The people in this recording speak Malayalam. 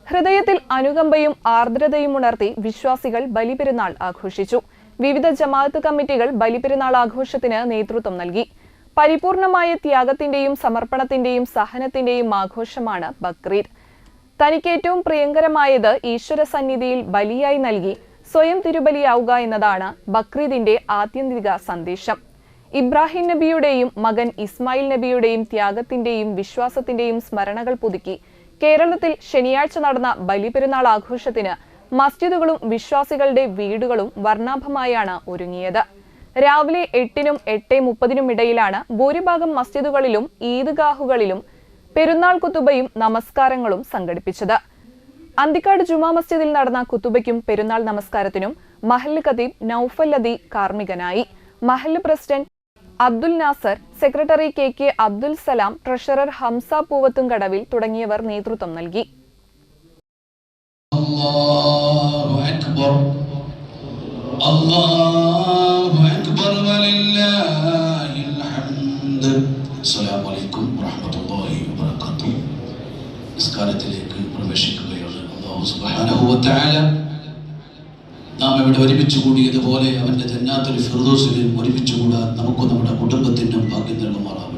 ഹൃദയത്തിൽ അനുകമ്പയും ആർദ്രതയും ഉണർത്തി വിശ്വാസികൾ ബലിപെരുന്നാൾ ആഘോഷിച്ചു. വിവിധ ജമാഅത്ത് കമ്മിറ്റികൾ ബലിപെരുന്നാൾ ആഘോഷത്തിന് നേതൃത്വം നൽകി. പരിപൂർണമായ ത്യാഗത്തിന്റെയും സമർപ്പണത്തിന്റെയും സഹനത്തിന്റെയും ആഘോഷമാണ് ബക്രീദ്. തനിക്ക് ഏറ്റവും പ്രിയങ്കരമായത് ഈശ്വര സന്നിധിയിൽ ബലിയായി നൽകി സ്വയം തിരുബലിയാവുക എന്നതാണ് ബക്രീദിന്റെ ആത്യന്തിക സന്ദേശം. ഇബ്രാഹിം നബിയുടെയും മകൻ ഇസ്മായിൽ നബിയുടെയും ത്യാഗത്തിന്റെയും വിശ്വാസത്തിന്റെയും സ്മരണകൾ പുതുക്കി കേരളത്തിൽ ശനിയാഴ്ച നടന്ന ബലിപെരുന്നാൾ ആഘോഷത്തിന് മസ്ജിദുകളും വിശ്വാസികളുടെ വീടുകളും വർണ്ണാഭമായാണ് ഒരുങ്ങിയത്. രാവിലെ 8-നും 8:30-നും ഇടയിലാണ് ഭൂരിഭാഗം മസ്ജിദുകളിലും ഈദ്ഗാഹുകളിലും പെരുന്നാൾ കുത്തുബയും നമസ്കാരങ്ങളും സംഘടിപ്പിച്ചത്. അന്തിക്കാട് ജുമാ മസ്ജിദിൽ നടന്ന കുത്തുബയ്ക്കും പെരുന്നാൾ നമസ്കാരത്തിനും മഹല്ല് ഖതീബ് നൌഫൽ അദി കാർമ്മികനായി. മഹല്ല് president Abdul Nasser, secretary KK Abdul Salam, treasurer Hamsa പൂവത്തുംകടവിൽ തുടങ്ങിയവർ നേതൃത്വം നൽകി. അല്ലാഹു അക്ബർ, അല്ലാഹു അക്ബർ വലില്ലാഹിൽ ഹംദ്. അസ്സലാമു അലൈക്കും വറഹ്മത്തുള്ളാഹി വബറകാതുഹു. നിസ്കാരത്തിലേക്ക് പ്രവേശിക്കുകയാണ്. അല്ലാഹു സുബ്ഹാനഹു വ തആല നാം ഇവിടെ ഒരുമിച്ച് കൂടിയതുപോലെ അവന്റെ ജന്നാത്തുൽ ഫിർദൗസിൽ ഒരുമിച്ച് കൂടാൻ നമുക്ക് നമ്മുടെ കുടുംബത്തിനും ഭാഗ്യം നൽകുമാറാവട്ടെ.